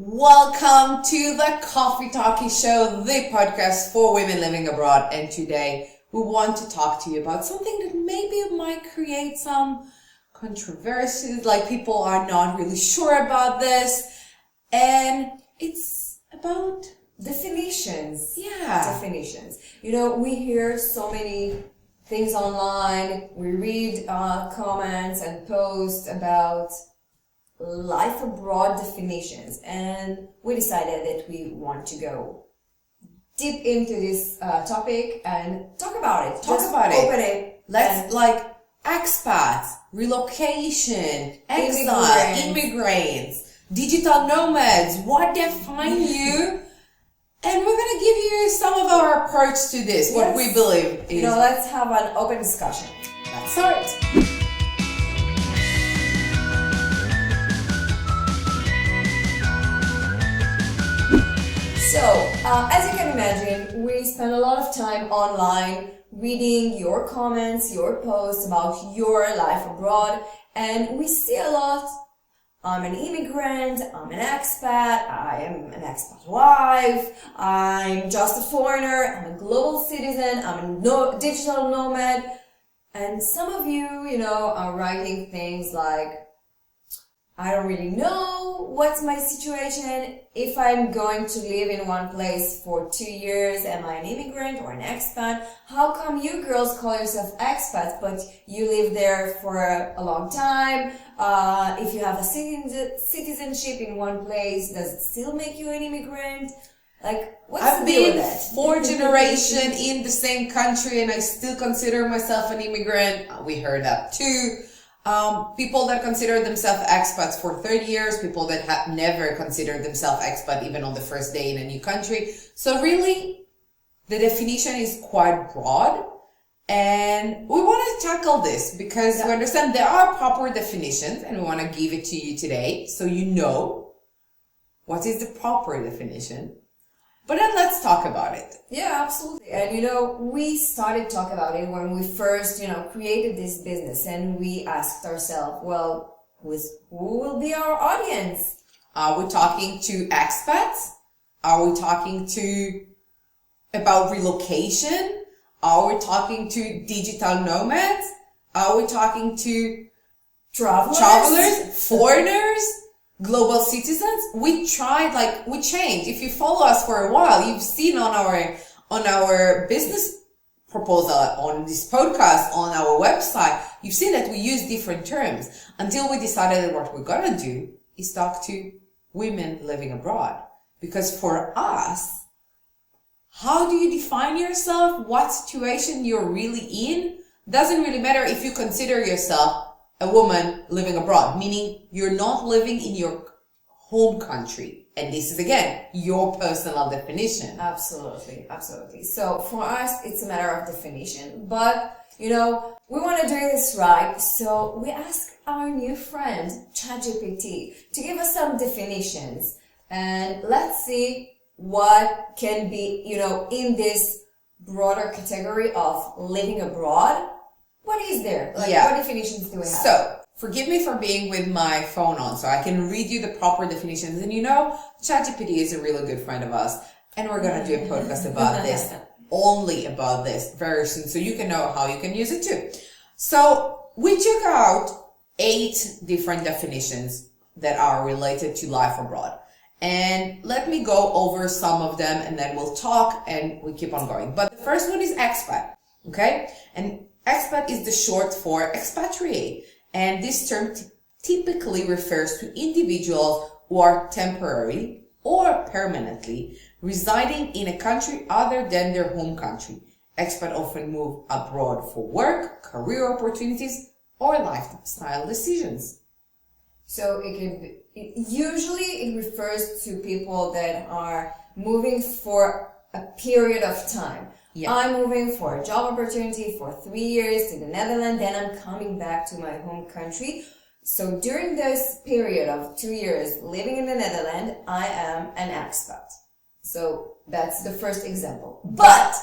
Welcome to the Coffee Talkie Show, the podcast for women living abroad. And today we want to talk to you about something that maybe might create some controversies, like people are not really sure about this. And it's about definitions. Yeah. Definitions. You know, we hear so many things online. We read comments and posts about life abroad definitions, and we decided that we want to go deep into this topic and talk about it. Open it. Let's expats, relocation, exile, immigrants, digital nomads, what define you? And we're going to give you some of our approach to this, what we believe is. Let's have an open discussion. Let's start. So, as you can imagine, we spend a lot of time online reading your comments, your posts about your life abroad, and we see a lot. I'm an immigrant, I'm an expat, I am an expat wife, I'm just a foreigner, I'm a global citizen, I'm a digital nomad. And some of you, are writing things like, I don't really know what's my situation. If I'm going to live in one place for 2 years, am I an immigrant or an expat? How come you girls call yourself expats, but you live there for a long time? If you have a citizenship in one place, does it still make you an immigrant? What's the deal with that? I've been 4 generations in the same country and I still consider myself an immigrant. We heard that too. People that consider themselves expats for 30 years, people that have never considered themselves expat even on the first day in a new country. So really, the definition is quite broad, and we want to tackle this because we understand there are proper definitions, and we want to give it to you today so you know what is the proper definition. But then let's talk about it. Yeah, absolutely. And we started talking about it when we first, created this business, and we asked ourselves, well, who will be our audience? Are we talking to expats? Are we talking about relocation? Are we talking to digital nomads? Are we talking to travelers, foreigners? Global citizens? We changed. If you follow us for a while, you've seen on our business proposal, on this podcast, on our website, you've seen that we use different terms until we decided that what we're gonna do is talk to women living abroad. Because for us, how do you define yourself? What situation you're really in? Doesn't really matter if you consider yourself a woman living abroad, meaning you're not living in your home country. And this is, again, your personal definition. Absolutely, absolutely. So for us, it's a matter of definition. But, we want to do this right. So we asked our new friend, ChatGPT, to give us some definitions. And let's see what can be, in this broader category of living abroad. What is there? What definitions do we have? So, forgive me for being with my phone on so I can read you the proper definitions. And ChatGPT is a really good friend of us. And we're going to do a podcast about this, only about this very soon, so you can know how you can use it too. So, we took out 8 different definitions that are related to life abroad. And let me go over some of them and then we'll talk and we keep on going. But the first one is expat, okay? And expat is the short for expatriate, and this term typically refers to individuals who are temporarily or permanently residing in a country other than their home country. Expat often move abroad for work, career opportunities, or lifestyle decisions. So usually it refers to people that are moving for a period of time. Yeah. I'm moving for a job opportunity for 3 years to the Netherlands, then I'm coming back to my home country. So during this period of 2 years living in the Netherlands, I am an expat. So that's the first example. But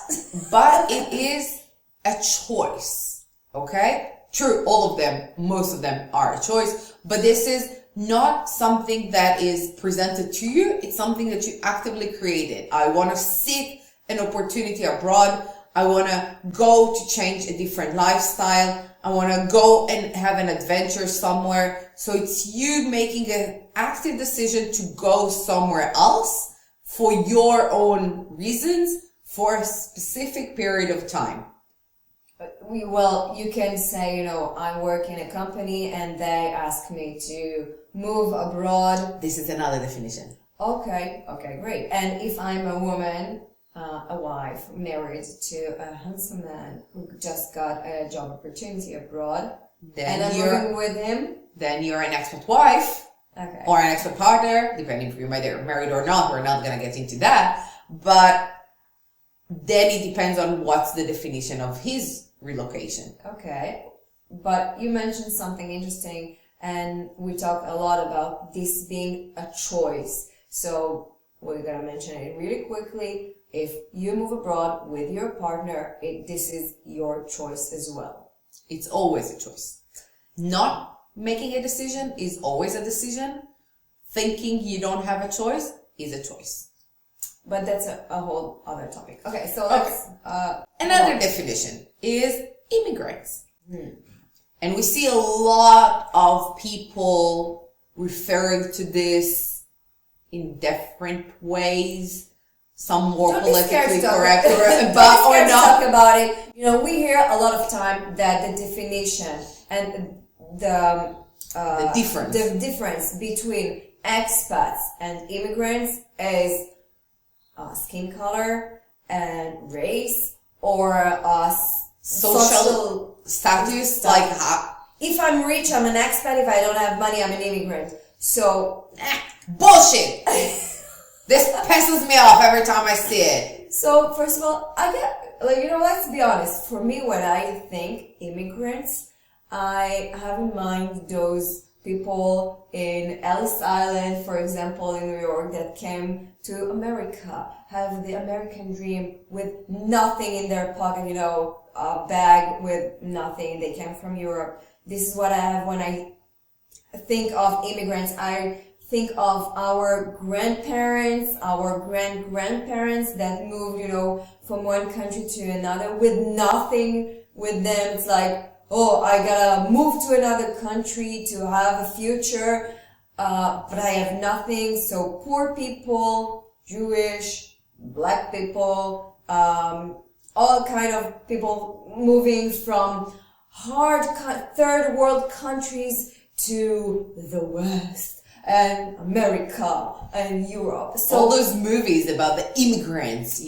it is a choice, okay? True, all of them, most of them are a choice, but this is not something that is presented to you. It's something that you actively created. I want to seek an opportunity abroad. I want to go to change a different lifestyle. I want to go and have an adventure somewhere. So it's you making an active decision to go somewhere else for your own reasons for a specific period of time. You can say, I work in a company and they ask me to move abroad. This is another definition. Okay, great. And if I'm a woman, a wife, married to a handsome man who just got a job opportunity abroad, and I'm moving with him, then you're an expat wife, okay, or an expat partner, depending if you're married or not. We're not going to get into that. But then it depends on what's the definition of his relocation. Okay. But you mentioned something interesting, and we talk a lot about this being a choice. So we're going to mention it really quickly. If you move abroad with your partner, this is your choice as well. It's always a choice. Not making a decision is always a decision. Thinking you don't have a choice is a choice. But that's a whole other topic. Okay, so let's... Another definition is immigrants. And we see a lot of people referring to this in different ways. Some more politically correct, but or not. Talk about it. We hear a lot of time that the definition and the difference between expats and immigrants is skin color and race, or social status. Like, if I'm rich, I'm an expat. If I don't have money, I'm an immigrant. So bullshit. This pisses me off every time I see it. So first of all, I get let's be honest. For me, when I think immigrants, I have in mind those people in Ellis Island, for example, in New York, that came to America, have the American dream with nothing in their pocket, a bag with nothing. They came from Europe. This is what I have when I think of immigrants. I think of our grandparents, our grandparents that moved, from one country to another with nothing with them. It's like, oh, I gotta move to another country to have a future, but I have nothing. So poor people, Jewish, black people, all kind of people moving from hard third world countries to the West and America and Europe. So all those movies about the immigrants,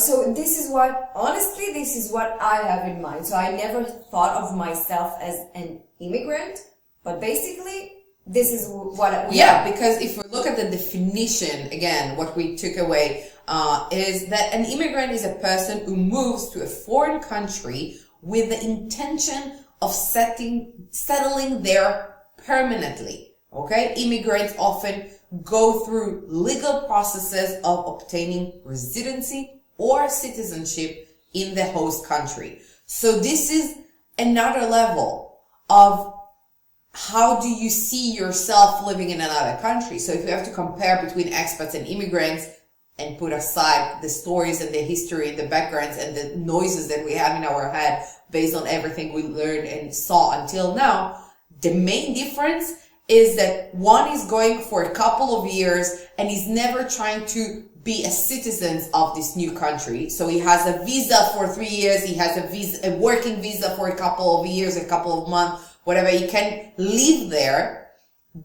So this is what I have in mind. So I never thought of myself as an immigrant, but basically this is what we are. Because if we look at the definition, again, what we took away is that an immigrant is a person who moves to a foreign country with the intention of settling there permanently. Okay, immigrants often go through legal processes of obtaining residency or citizenship in the host country. So this is another level of how do you see yourself living in another country. So if you have to compare between expats and immigrants and put aside the stories and the history and the backgrounds and the noises that we have in our head based on everything we learned and saw until now, the main difference is that one is going for a couple of years and he's never trying to be a citizen of this new country. So he has a visa for 3 years, he has a working visa for a couple of years, a couple of months, whatever. He can live there,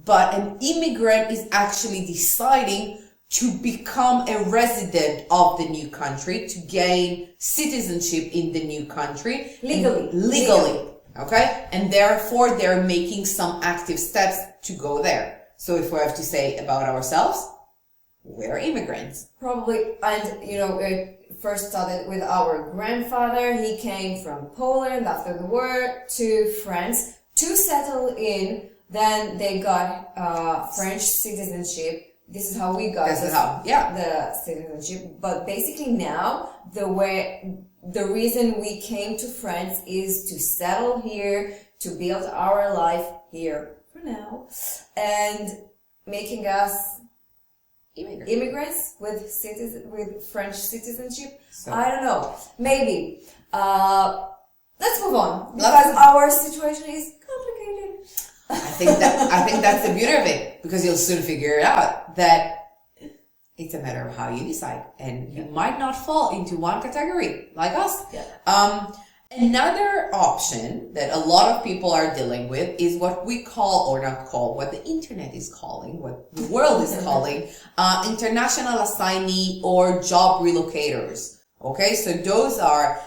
but an immigrant is actually deciding to become a resident of the new country, to gain citizenship in the new country. Legally. Okay? And therefore, they're making some active steps to go there. So if we have to say about ourselves, we're immigrants. Probably, and it first started with our grandfather. He came from Poland after the war to France to settle in. Then they got French citizenship. This is how we got the citizenship. But basically now, the reason we came to France is to settle here, to build our life here for now, and making us immigrants with French citizenship. So, I don't know. Maybe. Let's move on because our situation is complicated. I think that's the beauty of it, because you'll soon figure it out that it's a matter of how you decide, and you might not fall into one category like us. Yeah. Another option that a lot of people are dealing with is what we call, or not call, what the internet is calling, what the world is calling, international assignee or job relocators. Okay, so those are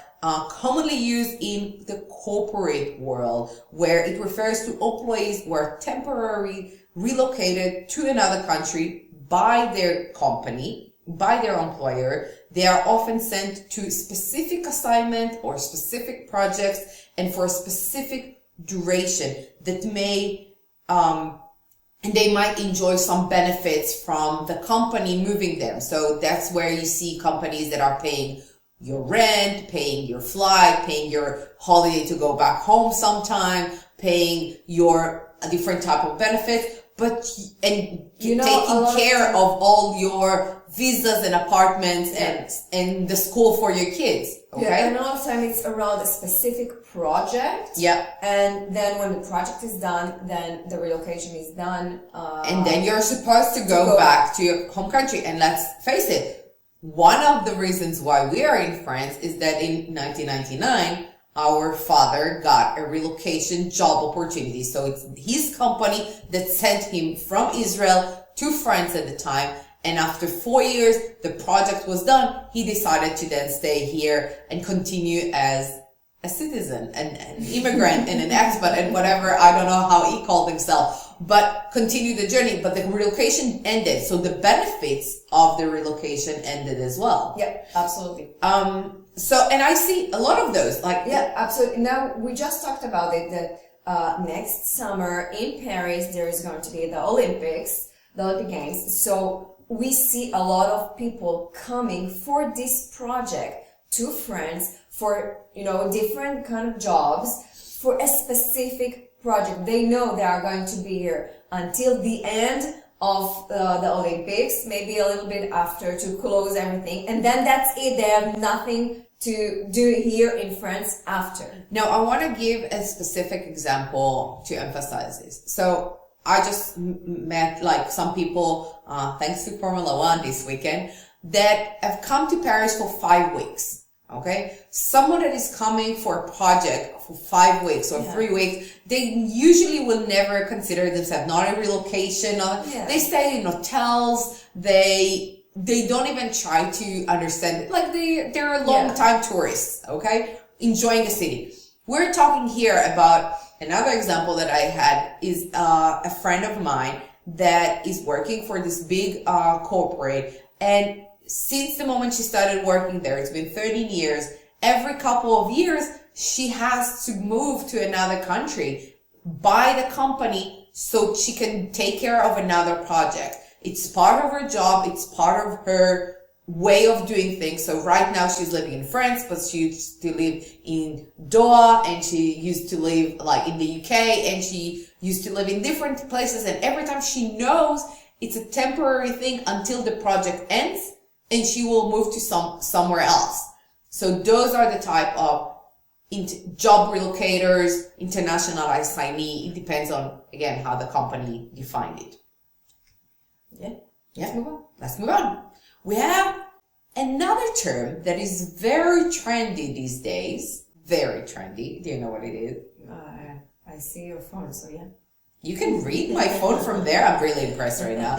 commonly used in the corporate world, where it refers to employees who are temporarily relocated to another country by their company, by their employer. They are often sent to specific assignment or specific projects, and for a specific duration that may, and they might enjoy some benefits from the company moving them. So that's where you see companies that are paying your rent, paying your flight, paying your holiday to go back home sometime, paying your different type of benefits, taking care of all your visas and apartments and the school for your kids. Okay. Yeah, and a lot of time it's around a specific project. Yeah. And then when the project is done, then the relocation is done. And then you're supposed to go back to your home country. And let's face it, one of the reasons why we are in France is that in 1999, our father got a relocation job opportunity. So it's his company that sent him from Israel to France at the time. And after 4 years, the project was done. He decided to then stay here and continue as a citizen, an immigrant and an expat and whatever. I don't know how he called himself, but continue the journey. But the relocation ended. So the benefits of the relocation ended as well. Yeah, absolutely. And I see a lot of those. Yeah, absolutely. Now, we just talked about it, that next summer in Paris, there is going to be the Olympic Games. So we see a lot of people coming for this project to France for, different kind of jobs for a specific project. They know they are going to be here until the end of the Olympics, maybe a little bit after, to close everything. And then that's it. They have nothing to do here in France after. Now, I want to give a specific example to emphasize this. So I just met some people, thanks to Formula One this weekend, that have come to Paris for 5 weeks. Okay. Someone that is coming for a project for 5 weeks or 3 weeks, they usually will never consider themselves not a relocation. They stay in hotels. They don't even try to understand it. They're long time tourists. Okay. Enjoying the city. We're talking here about another example that I had is a friend of mine that is working for this big corporate, and since the moment she started working there, it's been 13 years, every couple of years she has to move to another country by the company so she can take care of another project. It's part of her job, it's part of her way of doing things. So right now she's living in France, but she used to live in Doha, and she used to live in the UK, and she used to live in different places. And every time she knows it's a temporary thing until the project ends, and she will move to somewhere else. So those are the type of job relocators, international assignee. It depends on, again, how the company defined it. Yeah. Let's move on. We have another term that is very trendy these days. Very trendy. Do you know what it is? I see your phone, so yeah. You can read my phone from there. I'm really impressed right now.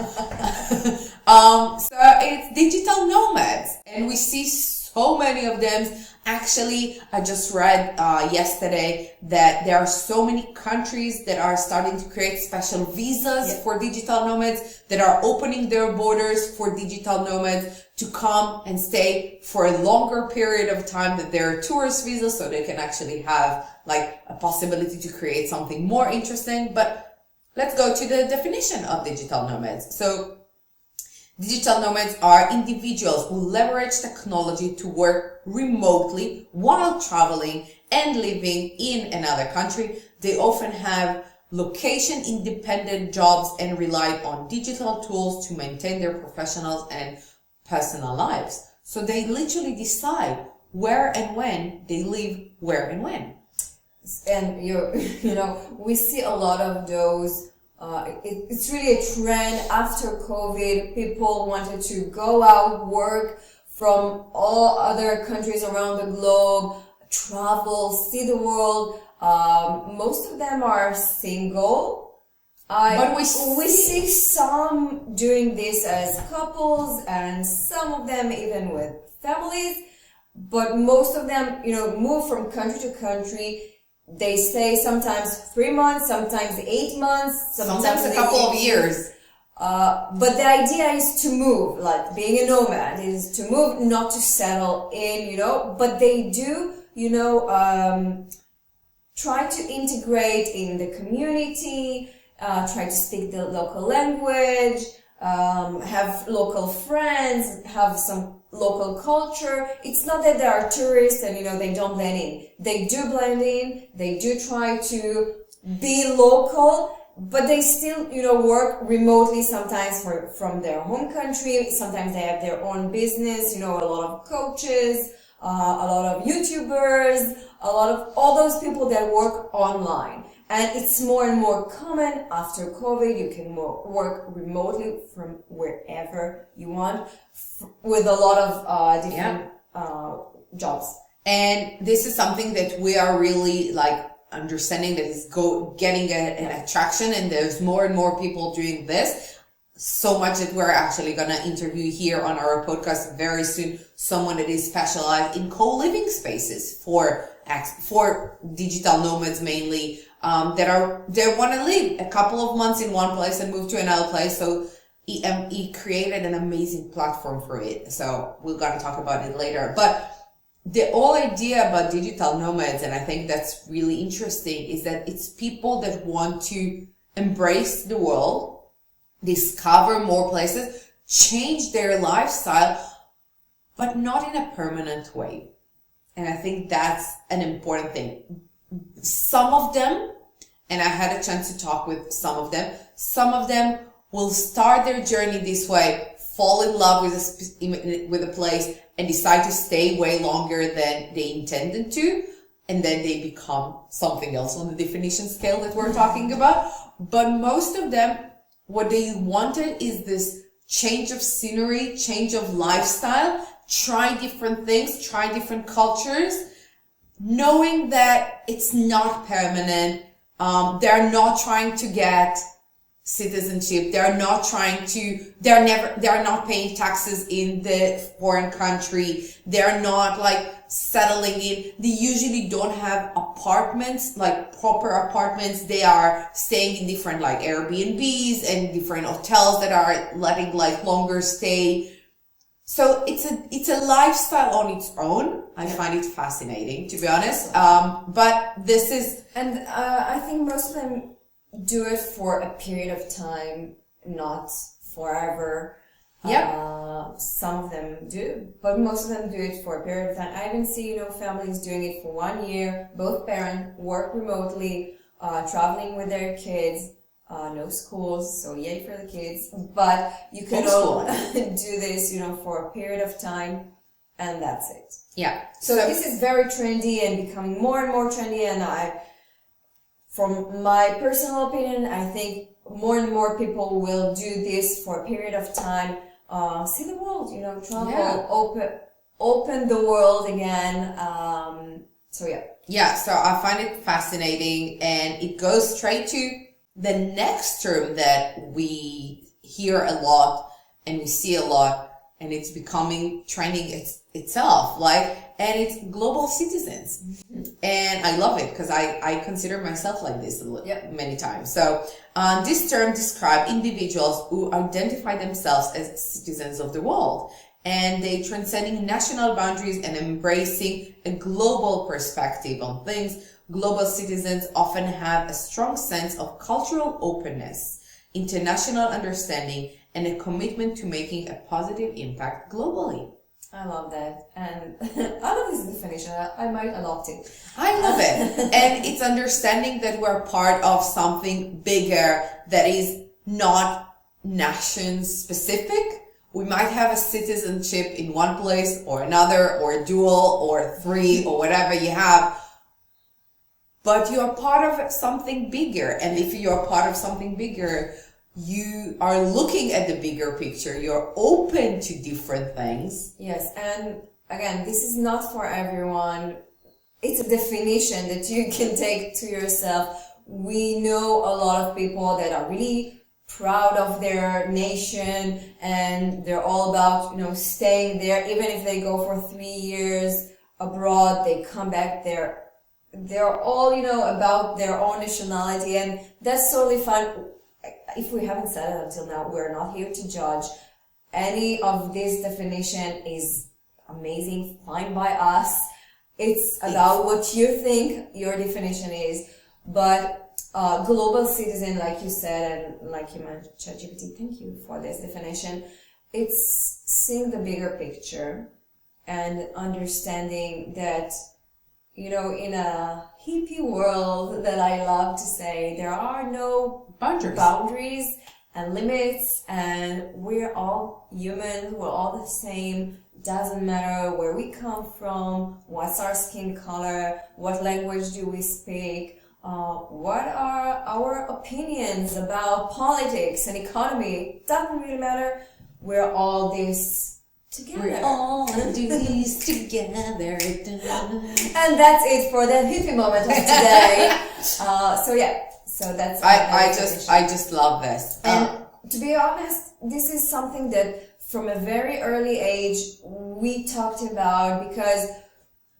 So it's digital nomads, and we see so many of them. Actually, I just read yesterday that there are so many countries that are starting to create special visas for digital nomads, that are opening their borders for digital nomads to come and stay for a longer period of time, that they're tourist visas, so they can actually have a possibility to create something more interesting. But let's go to the definition of digital nomads. So digital nomads are individuals who leverage technology to work remotely while traveling and living in another country. They often have location-independent jobs and rely on digital tools to maintain their professional and personal lives. So they literally decide where and when they live, where and when. And you know, we see a lot of those. It's really a trend after COVID. People wanted to go out, work from all other countries around the globe, travel, see the world. Most of them are single. But we see some doing this as couples, and some of them even with families. But most of them, you know, move from country to country. They stay sometimes 3 months, sometimes 8 months, sometimes a couple of years. But the idea is to move, like being a nomad is to move, not to settle in, you know, but they do, you know, try to integrate in the community, try to speak the local language, have local friends, have some local culture. It's not that they are tourists and, you know, they don't blend in. They do blend in, they do try to be local, but they still, you know, work remotely sometimes from their home country. Sometimes they have their own business, you know, a lot of coaches, a lot of YouTubers, a lot of all those people that work online. And it's more and more common after COVID. You can work remotely from wherever you want with a lot of different jobs. And this is something that we are really like understanding that is getting an attraction, and there's more and more people doing this. So much that we're actually going to interview here on our podcast very soon someone that is specialized in co-living spaces for digital nomads mainly, they want to live a couple of months in one place and move to another place. So he created an amazing platform for it. So we're going to talk about it later. But the whole idea about digital nomads, and I think that's really interesting, is that it's people that want to embrace the world, discover more places, change their lifestyle, but not in a permanent way. And I think that's an important thing. Some of them, and I had a chance to talk with some of them will start their journey this way, fall in love with a place and decide to stay way longer than they intended to. And then they become something else on the definition scale that we're talking about. But most of them, what they wanted is this change of scenery, change of lifestyle, try different things, try different cultures, knowing that it's not permanent. They're not trying to get citizenship. They're not paying taxes in the foreign country. They're not like settling in. They usually don't have apartments, like proper apartments. They are staying in different like Airbnbs and different hotels that are letting like longer stay. So it's a lifestyle on its own. I find it fascinating, to be honest. But this is, and I think most of them do it for a period of time, not forever. Yeah. Some of them do, but most of them do it for a period of time. I even see, families doing it for 1 year. Both parents work remotely, traveling with their kids. No schools, so yay for the kids. But you can all do this, for a period of time, and that's it. Yeah. So this is very trendy and becoming more and more trendy. And from my personal opinion, I think more and more people will do this for a period of time. See the world, travel, open the world again. Yeah, so I find it fascinating, and it goes straight to the next term that we hear a lot and we see a lot, and it's becoming trending itself, and it's global citizens. And I love it because I consider myself like this many times. So this term describes individuals who identify themselves as citizens of the world, and they transcending national boundaries and embracing a global perspective on things. Global citizens often have a strong sense of cultural openness, international understanding, and a commitment to making a positive impact globally. I love that. And I love this definition. I might adopt it. I love it. And it's understanding that we're part of something bigger that is not nation specific. We might have a citizenship in one place or another, or a dual or three or whatever you have, but you're part of something bigger. And if you're part of something bigger, you are looking at the bigger picture. You're open to different things. Yes, and again, this is not for everyone. It's a definition that you can take to yourself. We know a lot of people that are really proud of their nation, and they're all about, staying there. Even if they go for 3 years abroad, they come back there. They're all, about their own nationality, and that's totally fine. If we haven't said it until now, we're not here to judge. Any of this definition is amazing, fine by us. It's about what you think your definition is. But global citizen, like you said, and like you mentioned, ChatGPT, thank you for this definition. It's seeing the bigger picture and understanding that, in a hippie world that I love to say, there are no boundaries and limits, and we're all human, we're all the same. Doesn't matter where we come from, what's our skin color, what language do we speak, what are our opinions about politics and economy. Doesn't really matter. We're all this together. We're all do these together. And that's it for the hippie moment of today. So that's I just love this. And to be honest, this is something that from a very early age we talked about, because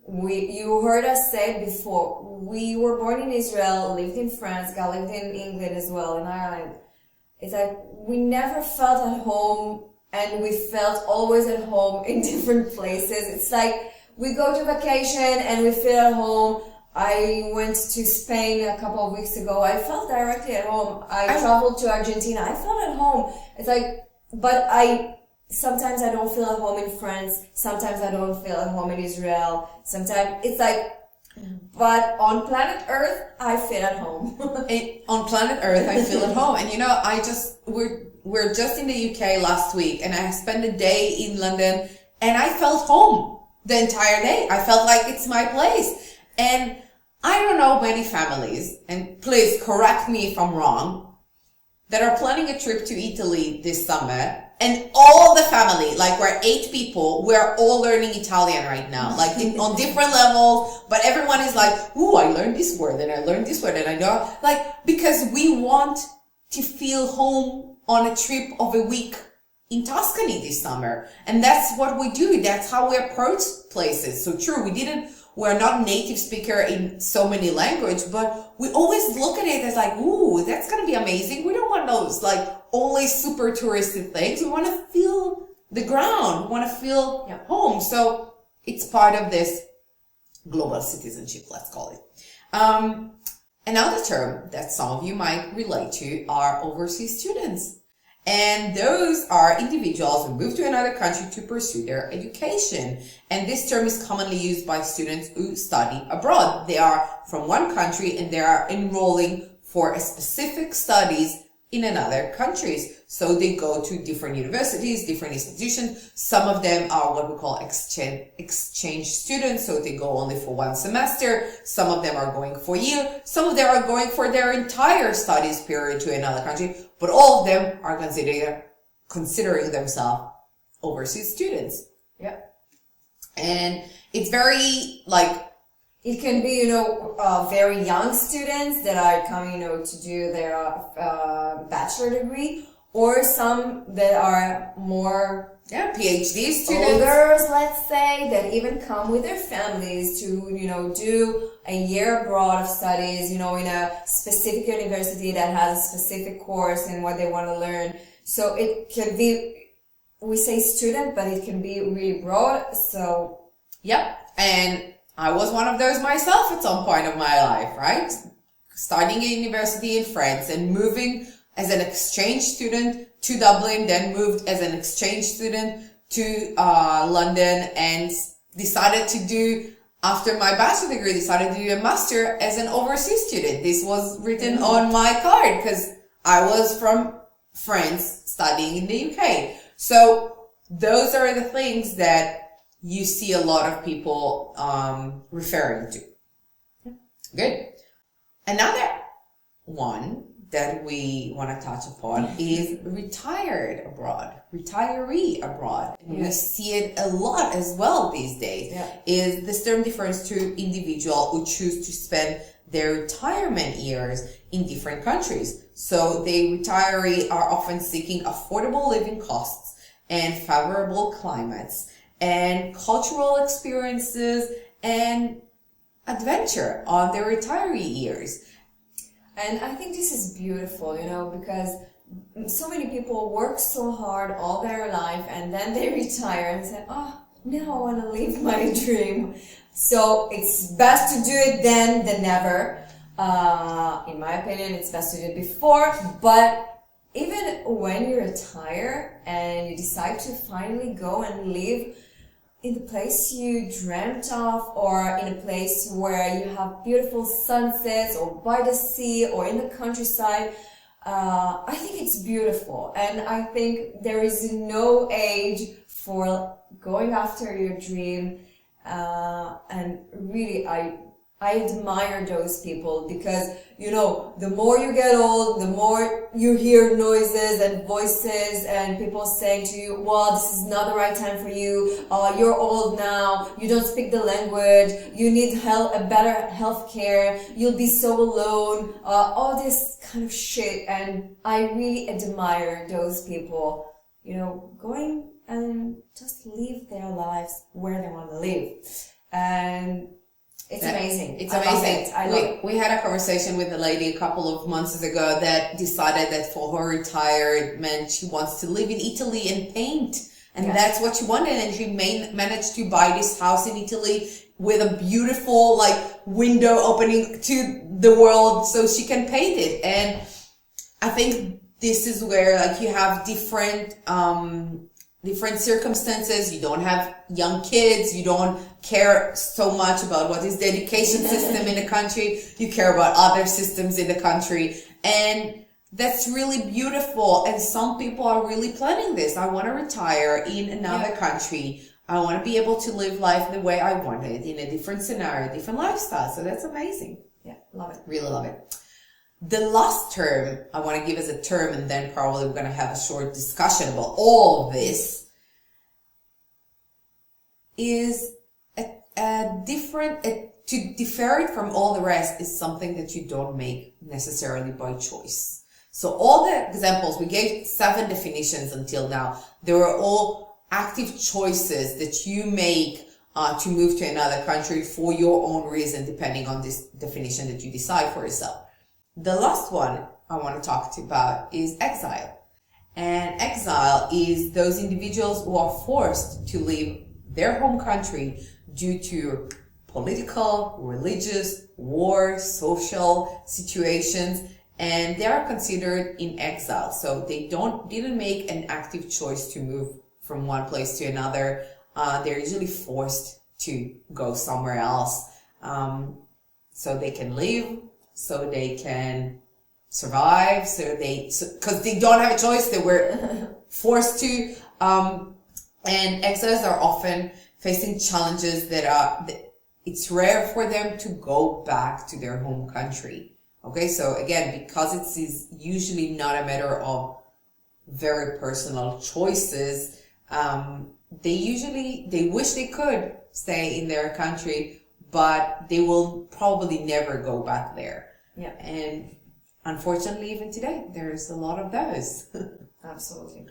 you heard us say it before. We were born in Israel, lived in France, Gal lived in England as well, in Ireland. It's like we never felt at home, and we felt always at home in different places. It's like we go to vacation and we feel at home. I went to Spain a couple of weeks ago. I felt directly at home. I traveled to Argentina. I felt at home. It's like, but sometimes I don't feel at home in France. Sometimes I don't feel at home in Israel. Sometimes it's like, but on planet Earth, I feel at home. On planet Earth, I feel at home. And we're just in the UK last week, and I spent a day in London, and I felt home the entire day. I felt like it's my place. And I don't know many families, and please correct me if I'm wrong, that are planning a trip to Italy this summer, and all the family, like we're 8 people, we're all learning Italian right now, like on different levels, but everyone is like, ooh, I learned this word, and I learned this word, and I know, because we want to feel home on a trip of a week in Tuscany this summer. And that's what we do. That's how we approach places. So true, we're not native speaker in so many languages, but we always look at it as like, ooh, that's going to be amazing. We don't want those only super touristy things. We want to feel the ground. We want to feel home. So it's part of this global citizenship, let's call it. Another term that some of you might relate to are overseas students. And those are individuals who move to another country to pursue their education. And this term is commonly used by students who study abroad. They are from one country and they are enrolling for a specific studies in another countries. So they go to different universities, different institutions. Some of them are what we call exchange students. So they go only for 1 semester. Some of them are going for a year. Some of them are going for their entire studies period to another country. But all of them are considering themselves overseas students. Yeah. And it's very it can be, very young students that are coming, to do their bachelor degree, or some that are more PhD students, older, let's say, that even come with their families to, do a year abroad of studies, in a specific university that has a specific course and what they want to learn. So it can be, we say student, but it can be really broad. So, yep. And I was one of those myself at some point of my life, right? Starting a university in France and moving as an exchange student to Dublin, then moved as an exchange student to London and decided to do, after my bachelor degree, decided to do a master as an overseas student. This was written on my card because I was from France studying in the UK. So those are the things that you see a lot of people referring to. Good. Another one that we want to touch upon is retired abroad, retiree abroad. We see it a lot as well these days. Is this term refers to individual who choose to spend their retirement years in different countries. So the retiree are often seeking affordable living costs and favorable climates and cultural experiences and adventure on their retiree years. And I think this is beautiful, you know, because so many people work so hard all their life and then they retire and say, oh, now I want to live my dream. So it's best to do it then than never. In my opinion, it's best to do it before. But even when you retire and you decide to finally go and live in the place you dreamt of, or in a place where you have beautiful sunsets, or by the sea, or in the countryside, I think it's beautiful. And I think there is no age for going after your dream. And really, I admire those people because, you know, the more you get old, the more you hear noises and voices and people saying to you, well, this is not the right time for you. You're old now. You don't speak the language. You need a better health care. You'll be so alone. All this kind of shit. And I really admire those people, you know, going and just live their lives where they want to live. And it's amazing. It's amazing. We had a conversation with a lady a couple of months ago that decided that for her retirement, she wants to live in Italy and paint. And that's what she wanted. And she managed to buy this house in Italy with a beautiful, like, window opening to the world so she can paint it. And I think this is where, like, you have different circumstances. You don't have young kids. You don't care so much about what is the education system in the country. You care about other systems in the country. And that's really beautiful. And some people are really planning this. I want to retire in another country. I want to be able to live life the way I want it, in a different scenario, different lifestyle. So that's amazing. Yeah, love it. Really love it. The last term I want to give as a term, and then probably we're going to have a short discussion about all of this, is to differ it from all the rest is something that you don't make necessarily by choice. So all the examples, we gave 7 definitions until now. They were all active choices that you make to move to another country for your own reason, depending on this definition that you decide for yourself. The last one I want to talk to you about is exile. And exile is those individuals who are forced to leave their home country due to political, religious, war, social situations, and they are considered in exile. So they didn't make an active choice to move from one place to another. They're usually forced to go somewhere else, so they can live, so they can survive, because they don't have a choice. They were forced to, and exiles are often facing challenges that it's rare for them to go back to their home country. Okay, so again, because it is usually not a matter of very personal choices, they wish they could stay in their country, but they will probably never go back there. Yeah. And unfortunately, even today, there's a lot of those. Absolutely.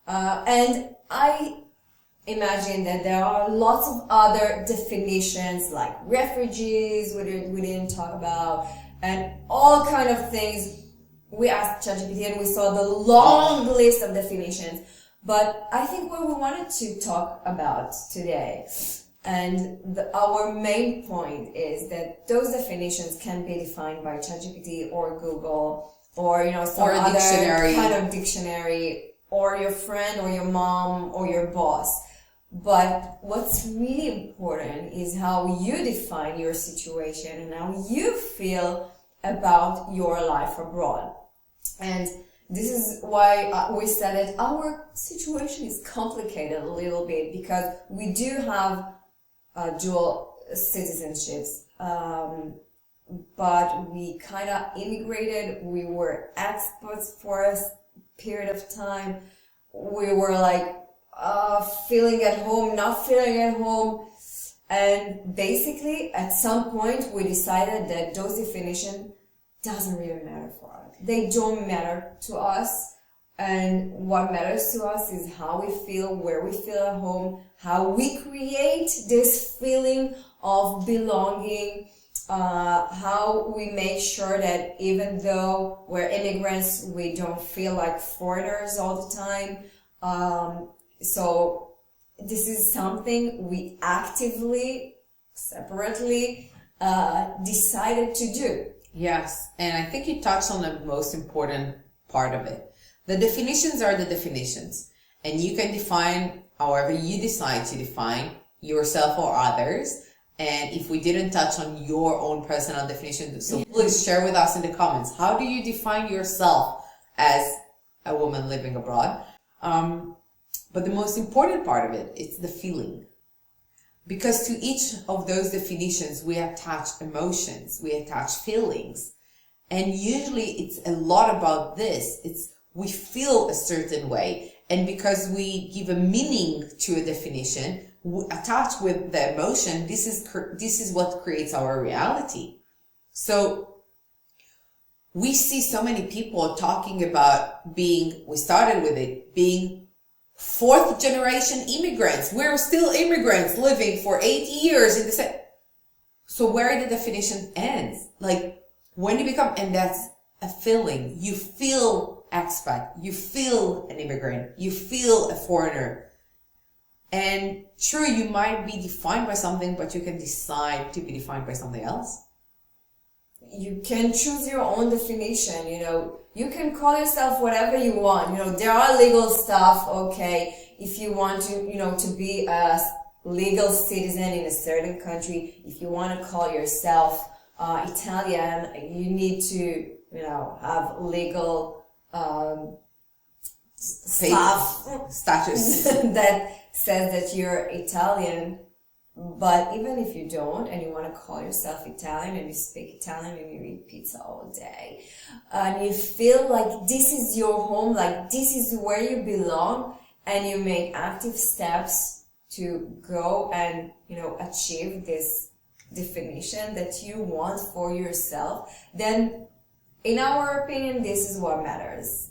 And I imagine that there are lots of other definitions like refugees, we didn't talk about, and all kind of things. We asked ChatGPT and we saw the long list of definitions. But I think what we wanted to talk about today, and our main point, is that those definitions can be defined by ChatGPT or Google or some other kind of dictionary or your friend or your mom or your boss. But what's really important is how you define your situation and how you feel about your life abroad. And this is why we said that our situation is complicated a little bit, because we do have dual citizenships, but we kind of immigrated. We were expats for a period of time. We were like feeling at home, not feeling at home. And basically, at some point, we decided that those definitions doesn't really matter for us. They don't matter to us. And what matters to us is how we feel, where we feel at home, how we create this feeling of belonging, how we make sure that even though we're immigrants, we don't feel like foreigners all the time. So this is something we actively, separately decided to do. Yes, and I think you touched on the most important part of it. The definitions are the definitions, and you can define however you decide to define yourself or others. And if we didn't touch on your own personal definition, so please share with us in the comments. How do you define yourself as a woman living abroad? But the most important part of it is the feeling. Because to each of those definitions, we attach emotions, we attach feelings. And usually it's a lot about this. We feel a certain way. And because we give a meaning to a definition, attached with the emotion, this is what creates our reality. So we see so many people talking about being fourth generation immigrants. We're still immigrants living for 80 years in the same. So where the definition ends, like when you become, and that's a feeling. You feel expat, you feel an immigrant, you feel a foreigner. And true, you might be defined by something, but you can decide to be defined by something else. You can choose your own definition, you can call yourself whatever you want. There are legal stuff, okay, if you want to, to be a legal citizen in a certain country, if you want to call yourself Italian, you need to, have legal status that says that you're Italian. But even if you don't, and you want to call yourself Italian, and you speak Italian, and you eat pizza all day, and you feel like this is your home, like this is where you belong, and you make active steps to go and, achieve this definition that you want for yourself, then in our opinion, this is what matters.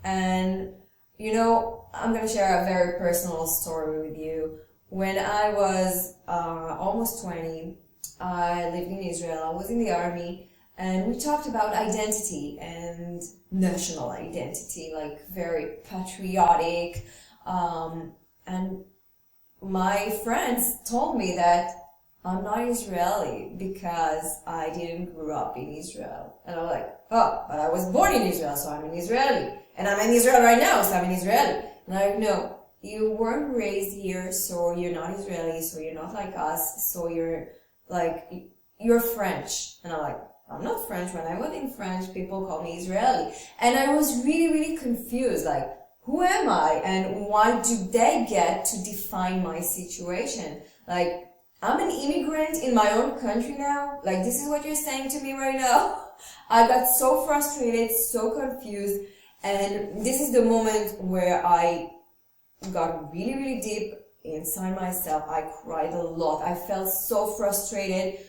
And, I'm going to share a very personal story with you. When I was almost 20, I lived in Israel. I was in the army, and we talked about identity and national identity, like very patriotic. And my friends told me that I'm not Israeli because I didn't grow up in Israel. And I'm like, oh, but I was born in Israel, so I'm an Israeli. And I'm in Israel right now, so I'm an Israeli. And I'm like, no. You weren't raised here, so you're not Israeli, so you're not like us, so you're French. And I'm like, I'm not French. When I was in French, people call me Israeli. And I was really, really confused, like, who am I? And why do they get to define my situation? Like, I'm an immigrant in my own country now. Like, this is what you're saying to me right now. I got so frustrated, so confused. And this is the moment where I got really, really deep inside myself. I cried a lot. I felt so frustrated.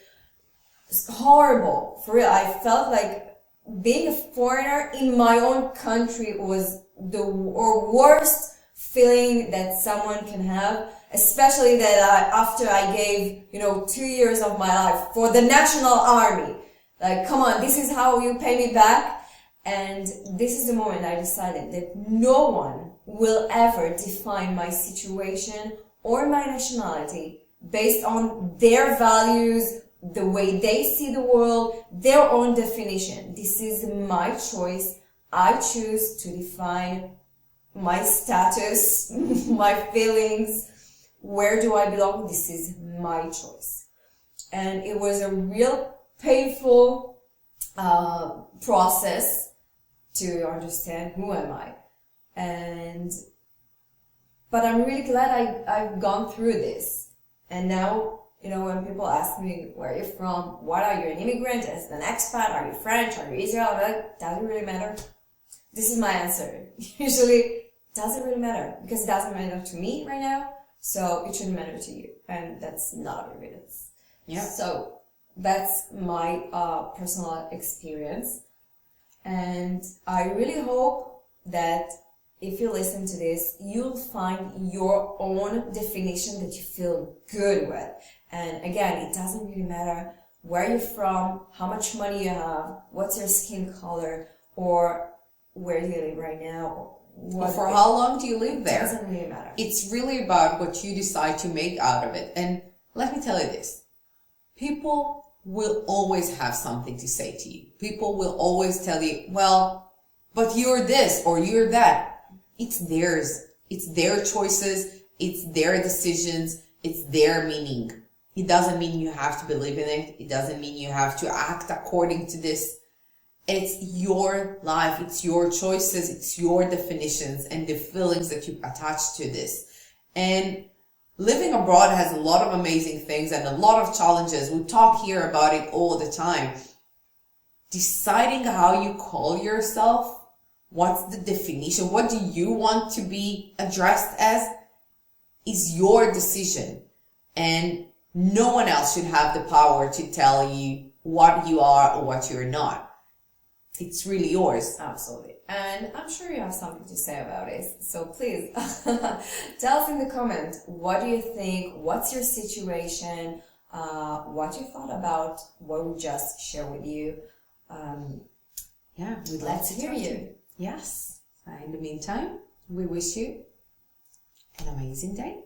It's horrible. For real. I felt like being a foreigner in my own country was the worst feeling that someone can have. Especially that after I gave, 2 years of my life for the National Army. Like, come on, this is how you pay me back. And this is the moment I decided that no one will ever define my situation or my nationality based on their values, the way they see the world, their own definition. This is my choice. I choose to define my status, my feelings, where do I belong? This is my choice. And it was a real painful process to understand who am I. But I'm really glad I've gone through this. And now, when people ask me, where are you from? What are you, an immigrant? As an expat? Are you French? Are you Israel? That doesn't really matter. This is my answer. Usually, it doesn't really matter because it doesn't matter to me right now. So it shouldn't matter to you. And that's not a minutes. Yeah. So that's my personal experience. And I really hope that if you listen to this, you'll find your own definition that you feel good with. And again, it doesn't really matter where you're from, how much money you have, what's your skin color, or where do you live right now, or for how long do you live there. It doesn't really matter. It's really about what you decide to make out of it. And let me tell you this. People will always have something to say to you. People will always tell you, well, but you're this or you're that. It's theirs. It's their choices. It's their decisions. It's their meaning. It doesn't mean you have to believe in it. It doesn't mean you have to act according to this. It's your life. It's your choices. It's your definitions and the feelings that you attach to this. And living abroad has a lot of amazing things and a lot of challenges. We talk here about it all the time. Deciding how you call yourself, what's the definition, what do you want to be addressed as, is your decision. And no one else should have the power to tell you what you are or what you're not. It's really yours. Absolutely. And I'm sure you have something to say about it. So please tell us in the comments, what do you think? What's your situation? What you thought about what we just shared with you? We'd like to hear you. Yes. In the meantime, we wish you an amazing day.